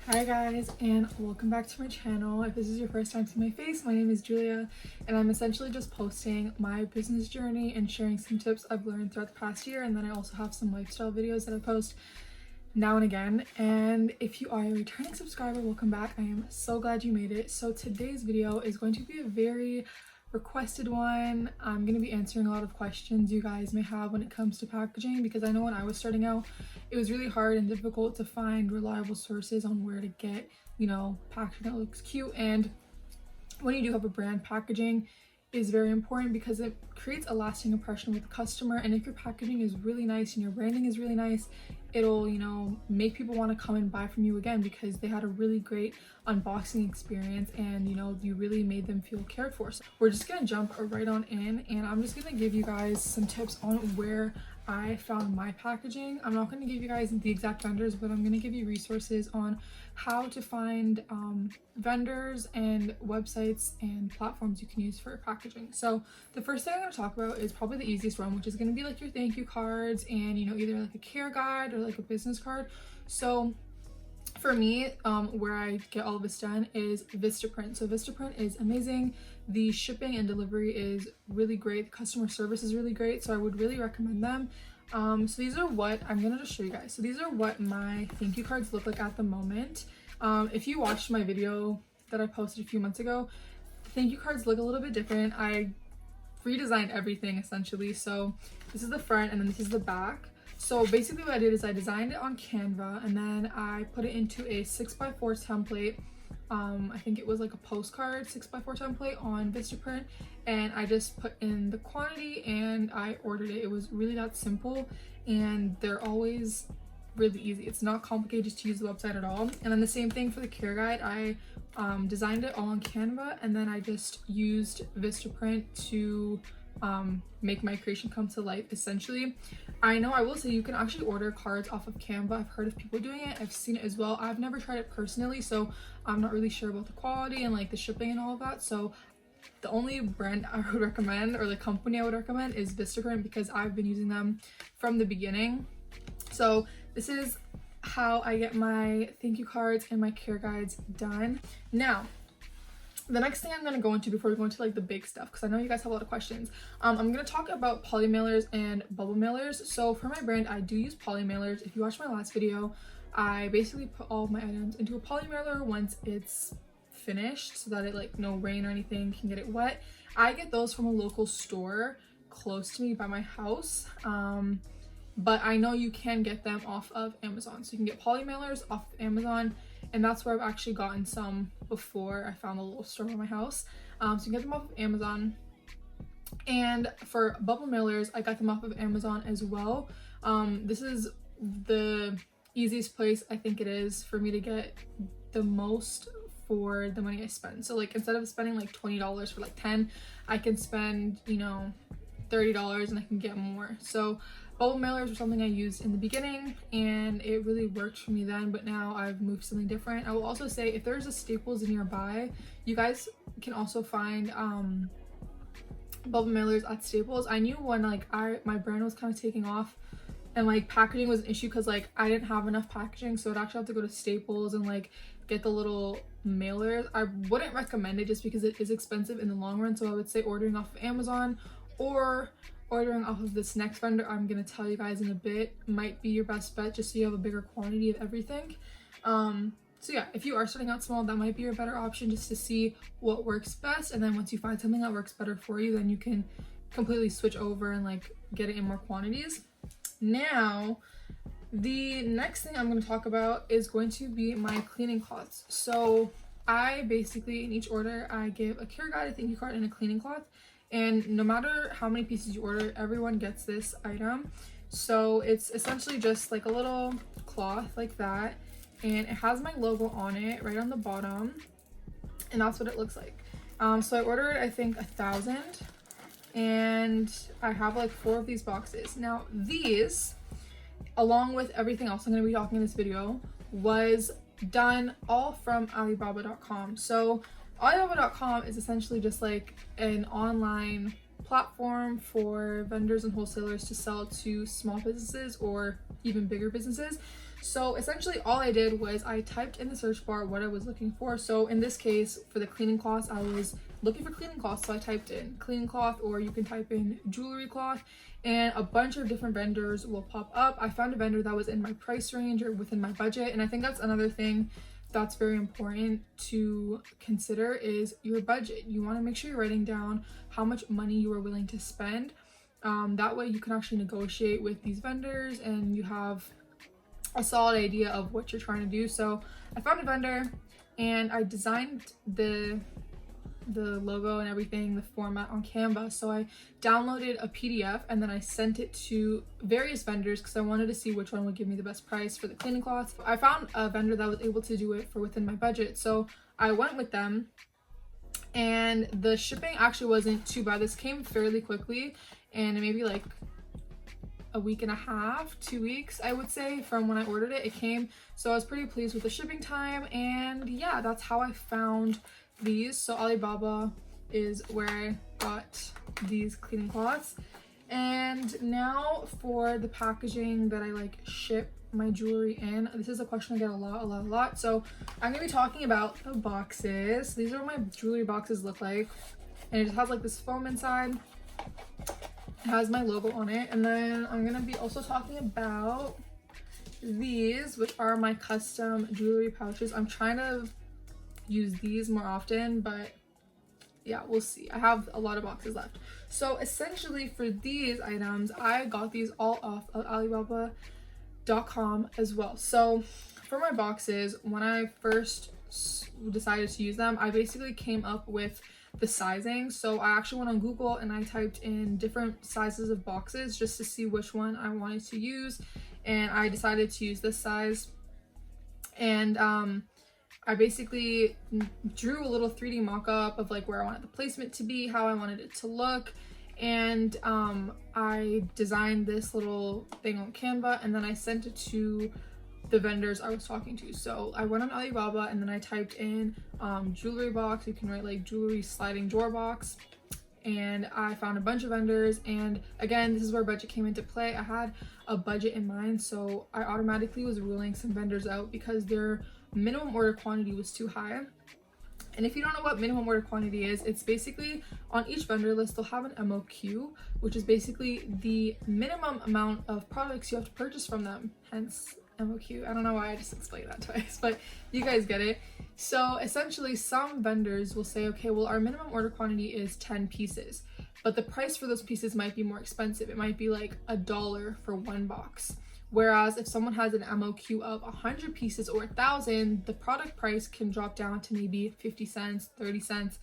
Hi guys, and welcome back to my channel. If this is your first time seeing my face, my name is Julia, and I'm essentially just posting my business journey and sharing some tips I've learned throughout the past year, and then I also have some lifestyle videos that I post now and again. And if you are a returning subscriber, welcome back. I am so glad you made it. So today's video is going to be a very requested one. I'm going to be answering a lot of questions you guys may have when it comes to packaging, because I know when I was starting out it was really hard and difficult to find reliable sources on where to get, packaging that looks cute. And when you do have a brand, packaging is very important because it creates a lasting impression with the customer. And if your packaging is really nice and your branding is really nice, it'll make people want to come and buy from you again because they had a really great unboxing experience and you really made them feel cared for. So we're just gonna jump right on in, and I'm just gonna give you guys some tips on where I found my packaging. I'm not going to give you guys the exact vendors, but I'm going to give you resources on how to find vendors and websites and platforms you can use for packaging. So the first thing I'm going to talk about is probably the easiest one, which is going to be like your thank you cards and either like a care guide or like a business card. So for me, where I get all of this done is Vistaprint. So Vistaprint is amazing. The shipping and delivery is really great. The customer service is really great. So I would really recommend them. So these are what I'm gonna just show you guys. So these are what my thank you cards look like at the moment. If you watched my video that I posted a few months ago, the thank you cards look a little bit different. I redesigned everything essentially. So this is the front and then this is the back. So basically what I did is I designed it on Canva and then I put it into a 6x4 template. I think it was like a postcard 6x4 template on Vistaprint, and I just put in the quantity and I ordered it. It was really that simple, and they're always really easy. It's not complicated just to use the website at all. And then the same thing for the care guide. I designed it all on Canva and then I just used Vistaprint to make my creation come to life essentially. I will say you can actually order cards off of Canva. I've heard of people doing it. I've seen it as well. I've never tried it personally, so I'm not really sure about the quality and like the shipping and all of that. So the only brand I would recommend, or the company I would recommend, is Vistaprint, because I've been using them from the beginning. So this is how I get my thank you cards and my care guides done. Now, the next thing I'm going to go into before we go into like the big stuff, because I know you guys have a lot of questions, I'm going to talk about poly mailers and bubble mailers. So for my brand, I do use poly mailers. If you watched my last video, I basically put all of my items into a poly mailer once it's finished so that it like no rain or anything can get it wet. I get those from a local store close to me by my house, but I know you can get them off of Amazon. So you can get poly mailers off of Amazon, and that's where I've actually gotten some before I found a little store by my house. So you can get them off of Amazon. And for bubble mailers, I got them off of Amazon as well. This is the easiest place I think it is for me to get the most for the money I spend. So like instead of spending like $20 for like 10, I can spend $30 and I can get more. So bubble mailers were something I used in the beginning and it really worked for me then, but now I've moved to something different. I will also say if there's a Staples nearby, you guys can also find bubble mailers at Staples. I knew when like my brand was kind of taking off and like packaging was an issue because like I didn't have enough packaging, so I'd actually have to go to Staples and like get the little mailers. I wouldn't recommend it just because it is expensive in the long run, so I would say ordering off of Amazon or ordering off of this next vendor I'm gonna tell you guys in a bit might be your best bet, just so you have a bigger quantity of everything. So yeah, if you are starting out small, that might be your better option, just to see what works best, and then once you find something that works better for you, then you can completely switch over and like get it in more quantities. Now the next thing I'm going to talk about is going to be my cleaning cloths. So I basically, in each order, I give a care guide, a thank you card, and a cleaning cloth. And no matter how many pieces you order, everyone gets this item. So it's essentially just like a little cloth like that, and it has my logo on it right on the bottom, and that's what it looks like. So I ordered I think 1,000, and I have like 4 of these boxes. Now these, along with everything else I'm going to be talking in this video, was done all from Alibaba.com. So Alibaba.com is essentially just like an online platform for vendors and wholesalers to sell to small businesses or even bigger businesses. So essentially all I did was I typed in the search bar what I was looking for. So in this case, for the cleaning cloths, I was looking for cleaning cloths, so I typed in cleaning cloth, or you can type in jewelry cloth, and a bunch of different vendors will pop up. I found a vendor that was in my price range or within my budget, and I think that's another thing that's very important to consider is your budget. You want to make sure you're writing down how much money you are willing to spend. That way you can actually negotiate with these vendors and you have a solid idea of what you're trying to do. So I found a vendor and I designed the logo and everything, the format on Canva. So I downloaded a PDF and then I sent it to various vendors because I wanted to see which one would give me the best price for the cleaning cloths. I found a vendor that was able to do it for within my budget, so I went with them, and the shipping actually wasn't too bad. This came fairly quickly, and maybe like a week and a half, 2 weeks, I would say, from when I ordered it, it came. So I was pretty pleased with the shipping time, and yeah, that's how I found these. So Alibaba is where I got these cleaning cloths. And now for the packaging that I like ship my jewelry in. This is a question I get a lot. So I'm gonna be talking about the boxes. These are what my jewelry boxes look like, and it just has like this foam inside. It has my logo on it. And then I'm gonna be also talking about these, which are my custom jewelry pouches. I'm trying to use these more often, but yeah, we'll see. I have a lot of boxes left. So essentially for these items, I got these all off of Alibaba.com as well. So for my boxes, when I first decided to use them, I basically came up with the sizing. So I actually went on Google and I typed in different sizes of boxes just to see which one I wanted to use, and I decided to use this size. And I basically drew a little 3D mock-up of like where I wanted the placement to be, how I wanted it to look, and I designed this little thing on Canva, and then I sent it to the vendors I was talking to. So I went on Alibaba and then I typed in jewelry box. You can write like jewelry sliding drawer box, and I found a bunch of vendors. And again, this is where budget came into play. I had a budget in mind, so I automatically was ruling some vendors out because their minimum order quantity was too high. And if you don't know what minimum order quantity is, it's basically on each vendor list they'll have an MOQ, which is basically the minimum amount of products you have to purchase from them, hence MOQ. I don't know why I just explained that twice, but you guys get it. So essentially some vendors will say, okay, well, our minimum order quantity is 10 pieces, but the price for those pieces might be more expensive. It might be like $1 for one box. Whereas if someone has an MOQ of 100 pieces or 1,000, the product price can drop down to maybe 50 cents, 30 cents.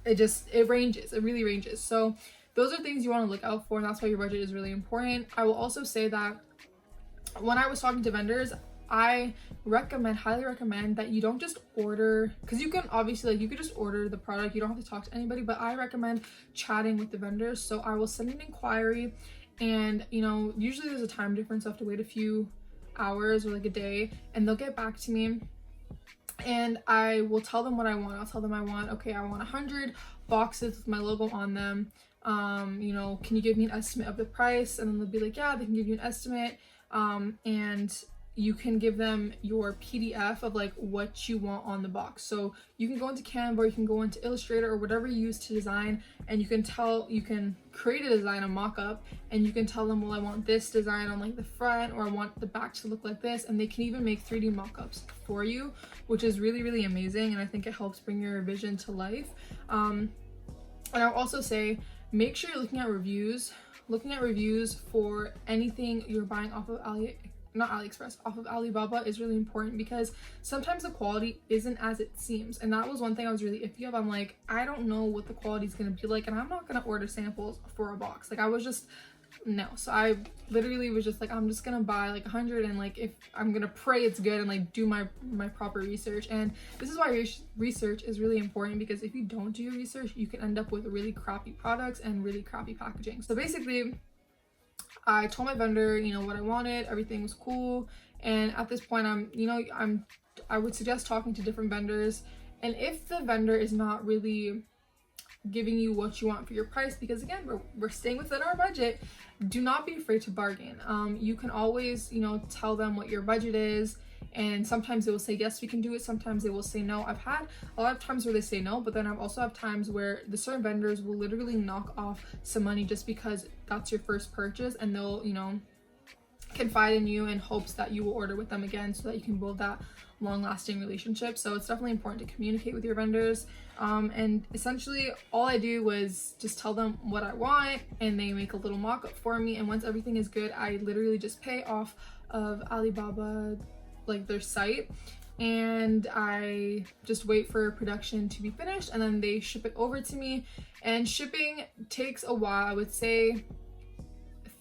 It ranges, it really ranges. So those are things you want to look out for, and that's why your budget is really important. I will also say that when I was talking to vendors, I highly recommend that you don't just order, because you can obviously you could just order the product, you don't have to talk to anybody, but I recommend chatting with the vendors. So I will send an inquiry, and usually there's a time difference, so I have to wait a few hours or like a day, and they'll get back to me, and I will tell them what I want. I'll tell them I want 100 boxes with my logo on them. Can you give me an estimate of the price? And then they'll be like, yeah, they can give you an estimate. And you can give them your PDF of like what you want on the box. So you can go into Canva, or you can go into Illustrator, or whatever you use to design, and you can create a design, a mock-up, and you can tell them, well, I want this design on like the front, or I want the back to look like this, and they can even make 3D mock-ups for you, which is really, really amazing, and I think it helps bring your vision to life. And I'll also say, make sure you're looking at reviews. Looking at reviews for anything you're buying off of off of Alibaba is really important, because sometimes the quality isn't as it seems. And that was one thing I was really iffy of. I'm like, I don't know what the quality is going to be like, and I'm not going to order samples for a box. Like, I was just, no. So I literally was just like, I'm just going to buy like 100, and like, if I'm going to pray it's good, and like do my proper research. And this is why research is really important, because if you don't do your research, you can end up with really crappy products and really crappy packaging. So basically, I told my vendor, what I wanted, everything was cool. And at this point, I would suggest talking to different vendors. And if the vendor is not really giving you what you want for your price, because again, we're staying within our budget. Do not be afraid to bargain. You can always, you know, tell them what your budget is, and sometimes they will say yes, we can do it, sometimes they will say no. I've had a lot of times where they say no, but then I've also have times where the certain vendors will literally knock off some money just because that's your first purchase, and they'll, you know, confide in you in hopes that you will order with them again so that you can build that long-lasting relationship. So it's definitely important to communicate with your vendors. And essentially all I do was just tell them what I want, and they make a little mock-up for me, and once everything is good, I literally just pay off of Alibaba, like their site, and I just wait for production to be finished, and then they ship it over to me. And shipping takes a while. I would say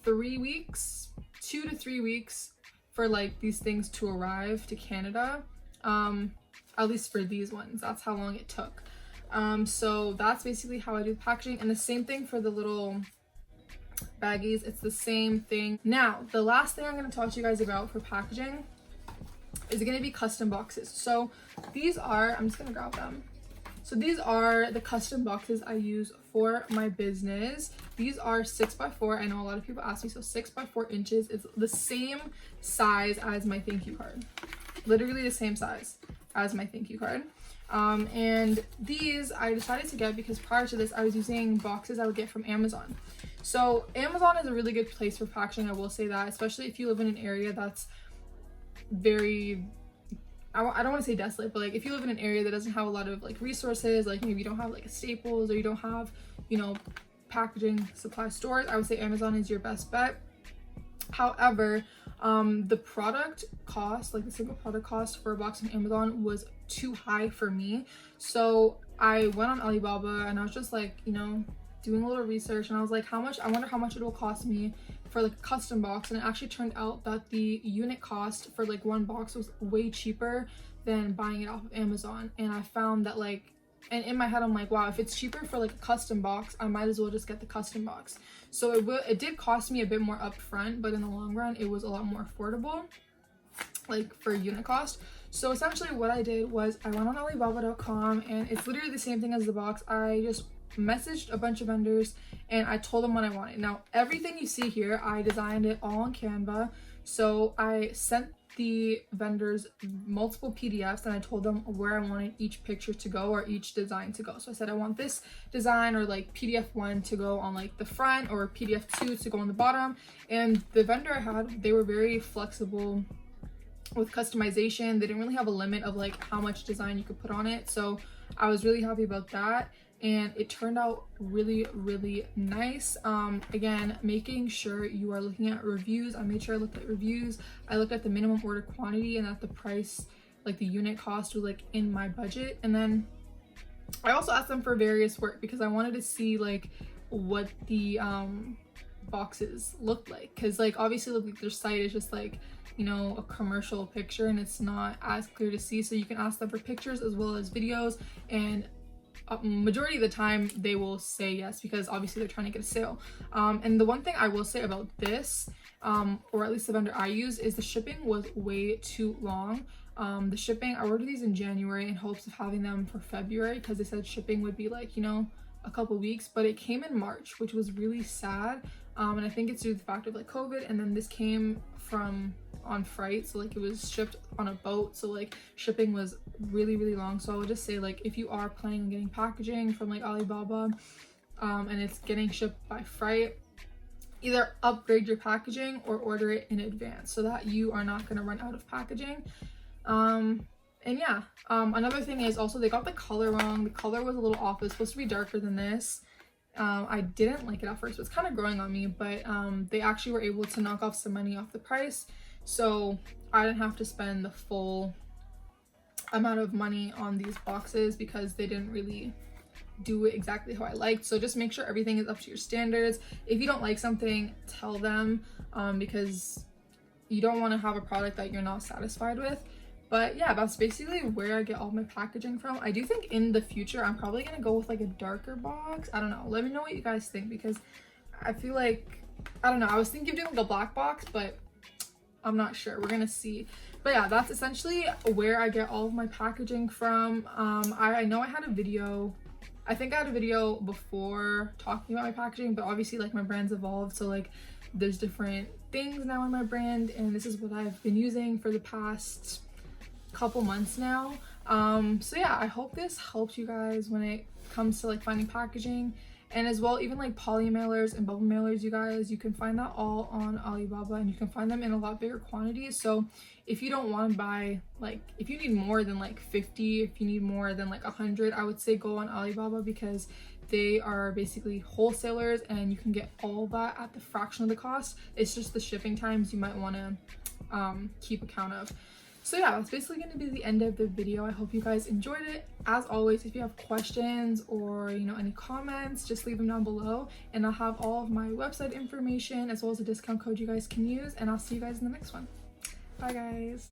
3 weeks, 2 to 3 weeks for like these things to arrive to Canada, at least for these ones. That's how long it took. So that's basically how I do the packaging, and the same thing for the little baggies. It's the same thing. Now the last thing I'm going to talk to you guys about for packaging is going to be custom boxes. So these are, I'm just going to grab them. So these are the custom boxes I use for my business. These are 6x4. I know a lot of people ask me, so 6x4 inches is the same size as my thank you card. Literally the same size as my thank you card. And these I decided to get because prior to this I was using boxes I would get from Amazon. So Amazon is a really good place for packaging, I will say that, especially if you live in an area that's very, I don't want to say desolate, but like if you live in an area that doesn't have a lot of like resources, like maybe you don't have like a Staples, or you don't have, you know, packaging supply stores, I would say Amazon is your best bet. However, the product cost, like the single product cost for a box on Amazon was too high for me. So I went on Alibaba and I was just like, you know, doing a little research, and I was like, I wonder how much it will cost me for like a custom box. And it actually turned out that the unit cost for like one box was way cheaper than buying it off of Amazon. And I found that like, and in my head I'm like, wow, if it's cheaper for like a custom box, I might as well just get the custom box. So it did cost me a bit more upfront, but in the long run it was a lot more affordable, like for unit cost. So essentially what I did was I went on Alibaba.com, and it's literally the same thing as the box. I just messaged a bunch of vendors and I told them what I wanted. Now everything you see here, I designed it all on Canva. So I sent the vendors multiple PDFs and I told them where I wanted each picture to go or each design to go. So I said I want this design, or like PDF 1 to go on like the front, or PDF 2 to go on the bottom. And the vendor I had, they were very flexible with customization. They didn't really have a limit of like how much design you could put on it. So I was really happy about that, and it turned out really, really nice. Again, making sure you are looking at reviews. I made sure I looked at reviews. I looked at the minimum order quantity and that the price, like the unit cost, was like in my budget. And then I also asked them for various work because I wanted to see like what the boxes looked like, because like obviously like their site is just like, you know, a commercial picture and it's not as clear to see. So you can ask them for pictures as well as videos, and majority of the time they will say yes, because obviously they're trying to get a sale. And the one thing I will say about this, or at least the vendor I use, is the shipping was way too long. The shipping, I ordered these in January in hopes of having them for February, because they said shipping would be like, you know, a couple weeks, but it came in March, which was really sad. And I think it's due to the fact of like COVID, and then this came from on freight, so like it was shipped on a boat, so like shipping was really, really long. So I would just say, like, if you are planning on getting packaging from like Alibaba, and it's getting shipped by freight, either upgrade your packaging or order it in advance so that you are not going to run out of packaging. And yeah, another thing is also they got the color wrong. The color was a little off. It was supposed to be darker than this. I didn't like it at first. It was kind of growing on me, but they actually were able to knock off some money off the price, so I didn't have to spend the full amount of money on these boxes because they didn't really do it exactly how I liked. So just make sure everything is up to your standards. If you don't like something, tell them, because you don't want to have a product that you're not satisfied with. But yeah, that's basically where I get all my packaging from. I do think in the future I'm probably gonna go with like a darker box. I don't know, let me know what you guys think, because I feel like, I don't know, I was thinking of doing like a black box, but I'm not sure. We're gonna see. But yeah, that's essentially where I get all of my packaging from. I know I had a video I think I had a video before talking about my packaging, but obviously like my brand's evolved, so like there's different things now in my brand, and this is what I've been using for the past couple months now. So yeah, I hope this helps you guys when it comes to like finding packaging, and as well even like poly mailers and bubble mailers. You guys, you can find that all on Alibaba, and you can find them in a lot bigger quantities. So if you don't want to buy, like if you need more than like 50, if you need more than like 100, I would say go on Alibaba, because they are basically wholesalers and you can get all that at the fraction of the cost. It's just the shipping times you might want to keep account of. So yeah, that's basically going to be the end of the video. I hope you guys enjoyed it. As always, if you have questions or, you know, any comments, just leave them down below, and I'll have all of my website information as well as a discount code you guys can use, and I'll see you guys in the next one. Bye guys.